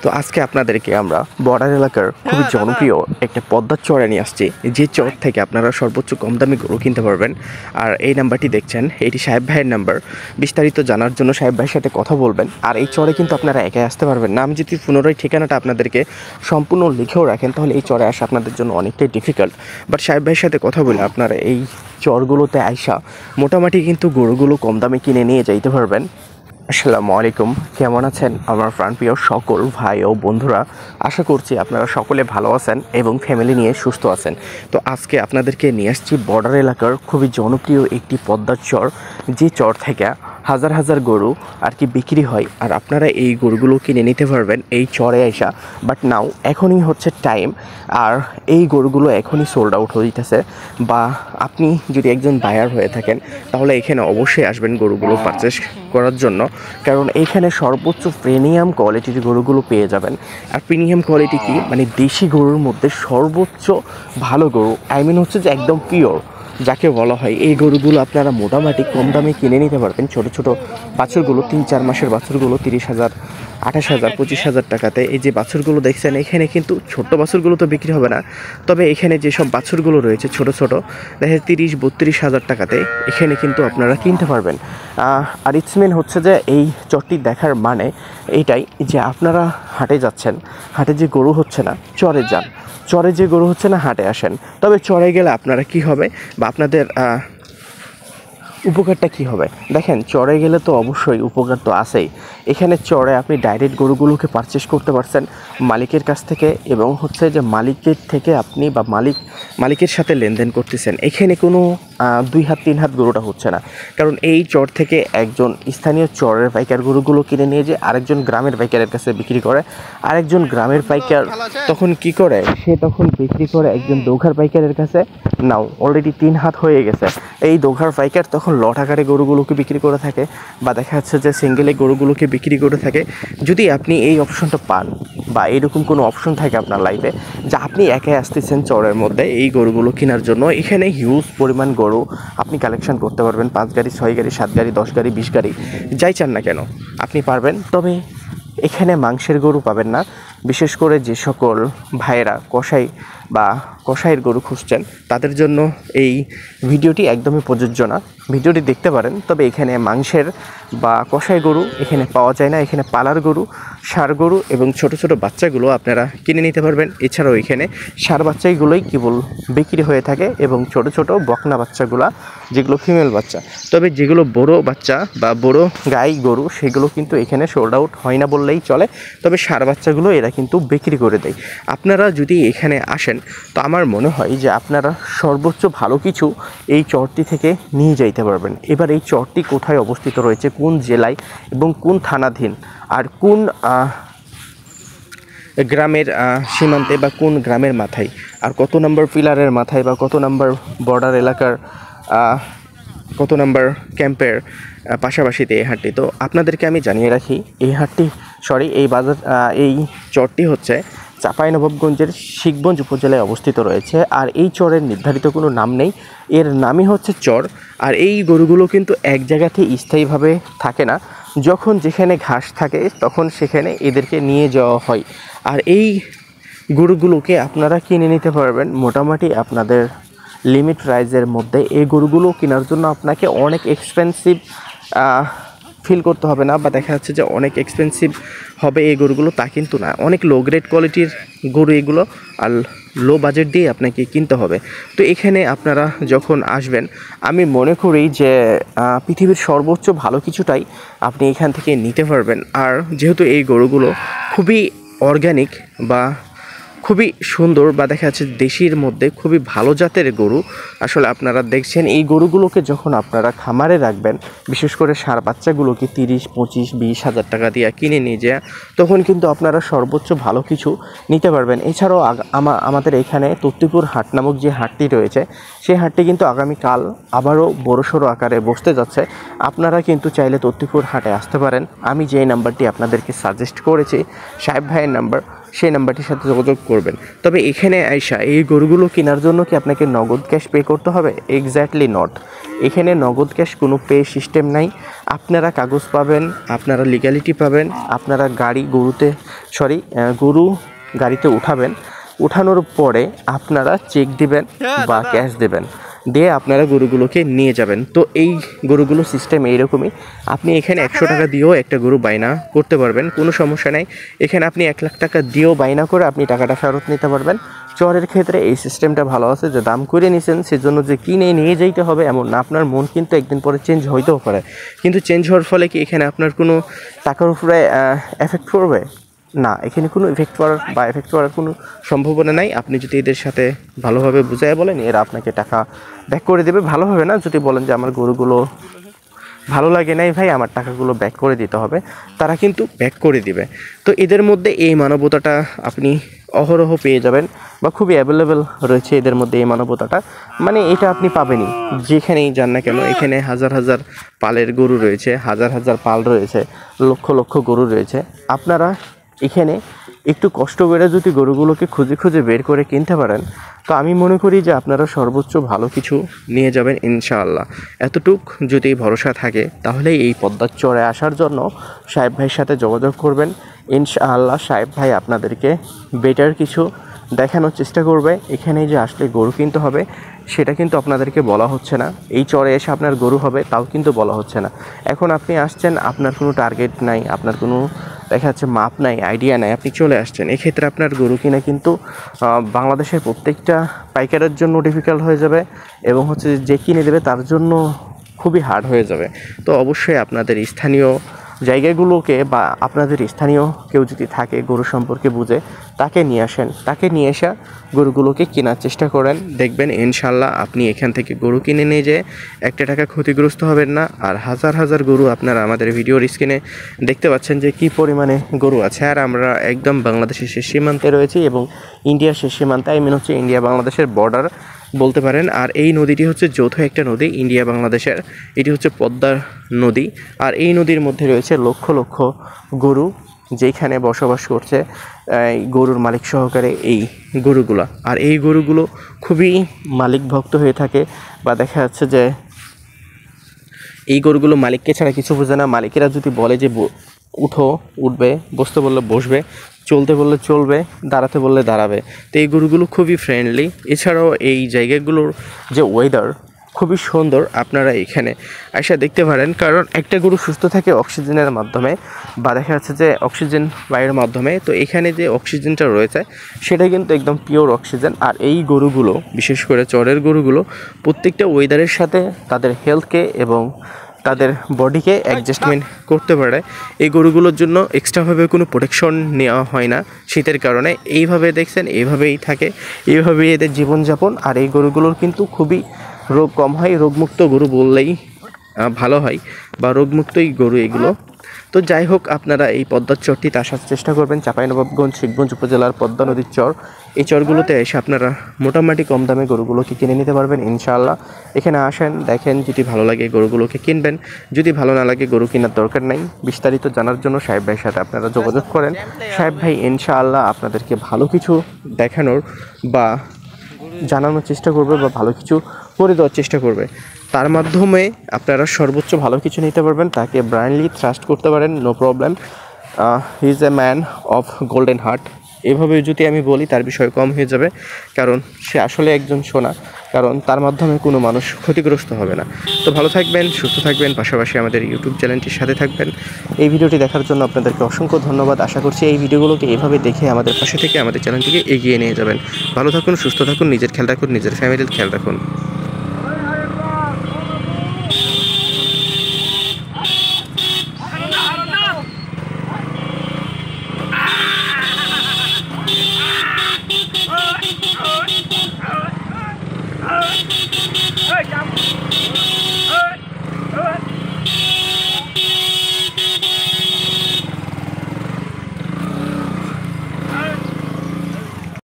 তো আজকে আপনাদেরকে আমরা বর্ডার এলাকার খুবই জনপ্রিয় একটা পদ্মার চড়ে নিয়ে আসছি, যে চর থেকে আপনারা সর্বোচ্চ কম দামে গরু কিনতে পারবেন। আর এই নাম্বারটি দেখছেন, এটি সাহেব ভাইয়ের নাম্বার। বিস্তারিত জানার জন্য সাহেব ভাইয়ের সাথে কথা বলবেন। আর এই চরে কিন্তু আপনারা একাই আসতে পারবেন না। আমি যদি পুনরায় ঠিকানাটা আপনাদেরকে সম্পূর্ণ লিখেও রাখেন, তাহলে এই চরে আসা আপনাদের জন্য অনেকটাই ডিফিকাল্ট। বাট সাহেব ভাইয়ের সাথে কথা বলে আপনারা এই চরগুলোতে আইসা মোটামুটি কিন্তু গরুগুলো কম দামে কিনে নিয়ে যাইতে পারবেন। আসসালামু আলাইকুম, কেমন আছেন আমার প্রাণপ্রিয় সকল ভাই ও বন্ধুরা? আশা করছি আপনারা সকলে ভালো আছেন এবং ফ্যামিলি নিয়ে সুস্থ আছেন। তো আজকে আপনাদেরকে নিয়ে আসছি বর্ডার এলাকার খুবই জনপ্রিয় একটি পদ্মার চর, যে চর থেকে হাজার হাজার গরু আর কি বিক্রি হয়। আর আপনারা এই গরুগুলো কিনে নিতে পারবেন এই চরে আইসা। বাট নাও এখনই হচ্ছে টাইম, আর এই গরুগুলো এখনই সোল্ড আউট হয়ে যেতেছে। বা আপনি যদি একজন বায়ার হয়ে থাকেন, তাহলে এখানে অবশ্যই আসবেন গরুগুলো পারচেস করার জন্য, কারণ এইখানে সর্বোচ্চ প্রিমিয়াম কোয়ালিটির গরুগুলো পেয়ে যাবেন। আর প্রিমিয়াম কোয়ালিটি কি, মানে দেশি গরুর মধ্যে সর্বোচ্চ ভালো গরু, হচ্ছে যে একদম পিওর যাকে বলা হয়, এই গরুগুলো আপনারা মোটামুটি কম দামে কিনে নিতে পারবেন। ছোটো ছোটো বাছুরগুলো, 3-4 মাসের বাছুরগুলো 30,000, 28,000, 25,000 টাকাতে। এই যে বাছুরগুলো দেখছেন, এখানে কিন্তু ছোট্ট বাছুরগুলো তো বিক্রি হবে না, তবে এখানে যেসব বাছুরগুলো রয়েছে ছোট ছোট, দেখে 30-32,000 টাকাতে এখানে কিন্তু আপনারা কিনতে পারবেন। আর ইটসমেন হচ্ছে যে এই চরটি দেখার মানে এইটাই যে আপনারা হাটে যাচ্ছেন, হাটে যে গরু হচ্ছে না চরে যান, চরে যে গরু হচ্ছে না হাটে আসেন। তবে চরে গেলে আপনারা কি হবে বা আপনাদের উপকারটা কী হবে দেখেন, চরে গেলে তো অবশ্যই উপকার তো আছেই। এখানে চরে আপনি ডাইরেক্ট গরুগুলোকে পারচেস করতে পারছেন মালিকের কাছ থেকে, এবং হচ্ছে যে মালিকের থেকে আপনি বা মালিকের সাথে লেনদেন করতেছেন। এখানে কোনো 2 হাত 3 হাত গরুটা হচ্ছে না, কারণ এই চর থেকে একজন স্থানীয় চরের পাইকার গরুগুলো কিনে নিয়ে যে আরেকজন গ্রামের পাইকারের কাছে বিক্রি করে। আরেকজন গ্রামের পাইকার তখন কি করে, সে তখন বিক্রি করে একজন দোঘার পাইকারের কাছে। নাও অলরেডি 3 হাত হয়ে গেছে। এই দোঘার পাইকার তখন লট আকারে গরুগুলোকে বিক্রি করে থাকে, বা দেখা যাচ্ছে যে সিঙ্গেলে গরুগুলোকে বিক্রি করে থাকে। যদি আপনি এই অপশনটা পান, বা এরকম কোনো অপশন থাকে আপনার লাইফে যে আপনি একাই আসতেছেন চরের মধ্যে এই গরুগুলো কেনার জন্য, এখানে হিউজ পরিমাণ গরু আপনি কালেকশন করতে পারবেন। 5 গাড়ি, 6 গাড়ি, 7 গাড়ি, 10 গাড়ি, 20 গাড়ি, যাই চান না কেন আপনি পারবেন। তবে এখানে মাংসের গরু পাবেন না। বিশেষ করে যে সকল ভাইয়েরা কসাই বা কসাইয়ের গরু খুঁজছেন, তাদের জন্য এই ভিডিওটি একদমই প্রযোজ্য না। ভিডিওটি দেখতে পারেন, তবে এখানে মাংসের বা কসাই গরু এখানে পাওয়া যায় না। এখানে পালার গরু, ষাঁড় গরু এবং ছোট ছোট বাচ্চাগুলো আপনারা কিনে নিতে পারবেন। এছাড়াও এখানে ষাঁড় বাচ্চাগুলোই কেবল বিক্রি হয়ে থাকে, এবং ছোট ছোট বকনা বাচ্চাগুলো যেগুলো ফিমেল বাচ্চা। তবে যেগুলো বড় বাচ্চা বা বড় গাই গরু, সেগুলো কিন্তু এখানে সোল্ড আউট হয় না বললেই চলে। তবে ষাঁড় বাচ্চাগুলো এরা কিন্তু বিক্রি করে দেয়। আপনারা যদি এখানে আসেন, তো আমার মনে হয় যে আপনারা সর্বোচ্চ ভালো কিছু এই চরটি থেকে নিয়ে যাইতে পারবেন। এবার এই চরটি কোথায় অবস্থিত রয়েছে, কোন জেলায় এবং কোন থানাধীন, আর কোন গ্রামের সীমান্তে বা কোন গ্রামের মাথায়, আর কত নম্বর পিলারের মাথায়, বা কত নম্বর বর্ডার এলাকার কত নম্বর ক্যাম্পের পাশাপাশিতে এই হাটটি। তো আপনাদেরকে আমি জানিয়ে রাখি, এই হাটটি এই বাজার এই চরটি হচ্ছে চাঁপাইনবাবগঞ্জের শিখগঞ্জ উপজেলায় অবস্থিত রয়েছে। আর এই চরের নির্ধারিত কোনো নাম নেই, এর নামই হচ্ছে চর। আর এই গরুগুলো কিন্তু এক জায়গাতে স্থায়ীভাবে থাকে না, যখন যেখানে ঘাস থাকে তখন সেখানে এদেরকে নিয়ে যাওয়া হয়। আর এই গরুগুলোকে আপনারা কিনে নিতে পারবেন মোটামুটি আপনাদের লিমিট প্রাইজের মধ্যে। এই গরুগুলো কেনার জন্য আপনাকে অনেক এক্সপেন্সিভ ফিল করতে হবে না, বা দেখা যাচ্ছে যে অনেক এক্সপেন্সিভ হবে এই গরুগুলো, তা কিন্তু না। অনেক লো গ্রেড কোয়ালিটির গরু এগুলো, আর লো বাজেট দিয়ে আপনাকে কিনতে হবে। তো এখানে আপনারা যখন আসবেন, আমি মনে করি যে পৃথিবীর সর্বোচ্চ ভালো কিছুটাই আপনি এখান থেকে নিতে পারবেন। আর যেহেতু এই গরুগুলো খুবই অর্গ্যানিক বা খুবই সুন্দর, বা দেখা যাচ্ছে দেশির মধ্যে খুবই ভালো জাতের গরু। আসলে আপনারা দেখছেন এই গরুগুলোকে যখন আপনারা খামারে রাখবেন, বিশেষ করে ষাঁড় বাচ্চাগুলোকে 30, 25, 20 হাজার টাকা দিয়ে কিনে নিয়ে যায়, তখন কিন্তু আপনারা সর্বোচ্চ ভালো কিছু নিতে পারবেন। এছাড়াও আমাদের এখানে তত্ত্বপুর হাট নামক যে হাটটি রয়েছে, সেই হাটটি কিন্তু আগামীকাল আবারও বড়সড় আকারে বসতে যাচ্ছে। আপনারা কিন্তু চাইলে তত্ত্বপুর হাটে আসতে পারেন। আমি যে নাম্বারটি আপনাদেরকে সাজেস্ট করেছি, সাহেব ভাইয়ের নাম্বার, সেই নাম্বারটির সাথে যোগাযোগ করবেন। তবে এখানে আইসা এই গরুগুলো কেনার জন্য কি আপনাকে নগদ ক্যাশ পে করতে হবে? Exactly not. এখানে নগদ ক্যাশ কোনো পে সিস্টেম নাই। আপনারা কাগজ পাবেন, আপনারা লিগ্যালিটি পাবেন, আপনারা গরু গাড়িতে উঠাবেন, উঠানোর পরে আপনারা চেক দিবেন বা ক্যাশ দেবেন, দিয়ে আপনারা গরুগুলোকে নিয়ে যাবেন। তো এই গরুগুলো সিস্টেম এইরকমই। আপনি এখানে 100 টাকা দিয়েও একটা গরু বায়না করতে পারবেন, কোনো সমস্যা নেই। এখানে আপনি 1 লাখ টাকা দিয়েও বায়না করে আপনি টাকাটা ফেরত নিতে পারবেন। চরের ক্ষেত্রে এই সিস্টেমটা ভালো আছে যে দাম করে নিছেন সেজন্য যে কিনে নিয়ে যাইতে হবে এমন না। আপনার মন কিন্তু একদিন পরে চেঞ্জ হইতেও পারে, কিন্তু চেঞ্জ হওয়ার ফলে কি এখানে আপনার কোনো টাকার উপরে এফেক্ট পড়বে? না, এখানে কোনো এফেক্ট করার কোনো সম্ভাবনা নাই। আপনি যদি এদের সাথে ভালোভাবে বুঝাই বলেন, এরা আপনাকে টাকা ব্যাক করে দেবে। ভালোভাবে না, যদি বলেন যে আমার গরুগুলো ভালো লাগে নাই ভাই, আমার টাকাগুলো ব্যাক করে দিতে হবে, তারা কিন্তু ব্যাক করে দিবে। তো এদের মধ্যে এই মানবতাটা আপনি অহরহ পেয়ে যাবেন, বা খুবই অ্যাভেলেবেল রয়েছে এদের মধ্যে এই মানবতাটা। মানে এটা আপনি পাবেনই যেখানেই যান না কেন। এখানে হাজার হাজার পালের গরু রয়েছে, হাজার হাজার পাল রয়েছে, লক্ষ লক্ষ গরু রয়েছে। আপনারা এখানে একটু কষ্ট করে যদি গরুগুলোকে খুঁজে খুঁজে বের করে কিনতে পারেন, তো আমি মনে করি যে আপনারা সর্বোচ্চ ভালো কিছু নিয়ে যাবেন ইনশাআল্লাহ। এতটুক যদি ভরসা থাকে তাহলে এই পদ্মার চরে আসার জন্য সাহেব ভাইয়ের সাথে যোগাযোগ করবেন। ইনশাআল্লাহ সাহেব ভাই আপনাদেরকে বেটার কিছু দেখানোর চেষ্টা করবে। এখানে যে আসলে গরু কিনতে হবে সেটা কিন্তু আপনাদেরকে বলা হচ্ছে না, এই চরে এসে আপনার গরু হবে তাও কিন্তু বলা হচ্ছে না। এখন আপনি আসছেন, আপনার কোনো টার্গেট নাই, আপনার কোনো দেখা যাচ্ছে মাপ নাই, আইডিয়া নাই, আপনি চলে আসছেন। এক্ষেত্রে আপনার গরু কিনা কিন্তু বাংলাদেশের প্রত্যেকটা পাইকারের জন্য ডিফিকাল্ট হয়ে যাবে, এবং হচ্ছে যে কিনে দেবে তার জন্য খুবই হার্ড হয়ে যাবে। তো অবশ্যই আপনাদের স্থানীয় জায়গাগুলোকে বা আপনাদের স্থানীয় কেউ যদি থাকে গরু সম্পর্কে বুঝে, তাকে নিয়ে আসেন, তাকে নিয়ে আসা গরুগুলোকে কেনার চেষ্টা করেন। দেখবেন ইনশাল্লাহ আপনি এখান থেকে গরু কিনে নিয়ে যেয়ে একটা টাকা ক্ষতিগ্রস্ত হবেন না। আর হাজার হাজার গরু আপনারা আমাদের ভিডিওর স্ক্রিনে দেখতে পাচ্ছেন যে কী পরিমাণে গরু আছে। আর আমরা একদম বাংলাদেশের শেষ সীমান্তে রয়েছি, এবং ইন্ডিয়ার শেষ সীমান্তে, আই মিন হচ্ছে ইন্ডিয়া বাংলাদেশের বর্ডার বলতে পারেন। আর এই নদীটি হচ্ছে যৌথ একটা নদী ইন্ডিয়া বাংলাদেশের, এটি হচ্ছে পদ্মার নদী। আর এই নদীর মধ্যে রয়েছে লক্ষ লক্ষ গরু, যেখানে বসবাস করছে গরুর মালিক সহকারে এই গরুগুলো। আর এই গরুগুলো খুবই মালিক ভক্ত হয়ে থাকে, বা দেখা যাচ্ছে যে এই গরুগুলো মালিককে ছাড়া কিছু বোঝে না। মালিকেরা যদি বলে যে উঠবে, বসতে বললে বসবে, চলতে বললে চলবে, দাঁড়াতে বললে দাঁড়াবে। তো এই গরুগুলো খুবই ফ্রেন্ডলি। এছাড়াও এই জায়গাগুলোর যে ওয়েদার খুবই সুন্দর, আপনারা এখানে এসে দেখতে পারেন। কারণ একটা গরু সুস্থ থাকে অক্সিজেনের মাধ্যমে, বা দেখা যাচ্ছে যে অক্সিজেন বায়ুর মাধ্যমে। তো এখানে যে অক্সিজেনটা রয়েছে সেটা কিন্তু একদম পিওর অক্সিজেন। আর এই গরুগুলো, বিশেষ করে চরের গরুগুলো, প্রত্যেকটা ওয়েদারের সাথে তাদের হেলথকে এবং তাদের বডিকে অ্যাডজাস্টমেন্ট করতে পারে। এই গরুগুলোর জন্য এক্সট্রাভাবে কোনো প্রোটেকশন নেওয়া হয় না শীতের কারণে। এইভাবে দেখছেন, এইভাবেই থাকে, এইভাবেই এদের জীবনযাপন। আর এই গরুগুলোর কিন্তু খুবই রোগ কম হয়, রোগমুক্ত গরু বললেই ভালো হয়, বা রোগমুক্তই গরু এগুলো। তো যাই হোক, আপনারা এই পদ্মার চরটিতে আসার চেষ্টা করবেন। চাঁপাইনবাবগঞ্জ শিবগঞ্জ উপজেলার পদ্মা নদীর চর, এই চরগুলোতে এসে আপনারা মোটামুটি কম দামে গরুগুলোকে কিনে নিতে পারবেন ইনশাআল্লাহ। এখানে আসেন, দেখেন, যদি ভালো লাগে গরুগুলোকে কিনবেন, যদি ভালো না লাগে গরু কেনার দরকার নাই। বিস্তারিত জানার জন্য সাহেব ভাইয়ের সাথে আপনারা যোগাযোগ করেন। সাহেব ভাই ইনশাআল্লাহ আপনাদেরকে ভালো কিছু দেখানোর বা জানানোর চেষ্টা করবে, বা ভালো কিছু করে দেওয়ার চেষ্টা করবে। তার মাধ্যমে আপনারা সর্বোচ্চ ভালো কিছু নিতে পারবেন। তাকে ব্লাইন্ডলি ট্রাস্ট করতে পারেন, no problem. He is a man of golden heart. এভাবে যদি আমি বলি তার বিষয় কম হয়ে যাবে, কারণ সে আসলে একজন সোনা, কারণ তার মাধ্যমে কোনো মানুষ ক্ষতিগ্রস্ত হবে না। তো ভালো থাকবেন, সুস্থ থাকবেন, পাশাপাশি আমাদের ইউটিউব চ্যানেলটির সাথে থাকবেন। এই ভিডিওটি দেখার জন্য আপনাদেরকে অসংখ্য ধন্যবাদ। আশা করছি এই ভিডিওগুলোকে এভাবে দেখে আমাদের পাশে থেকে আমাদের চ্যানেলটিকে এগিয়ে নিয়ে যাবেন। ভালো থাকুন, সুস্থ থাকুন, নিজের খেয়াল রাখুন, নিজের ফ্যামিলির খেয়াল রাখুন।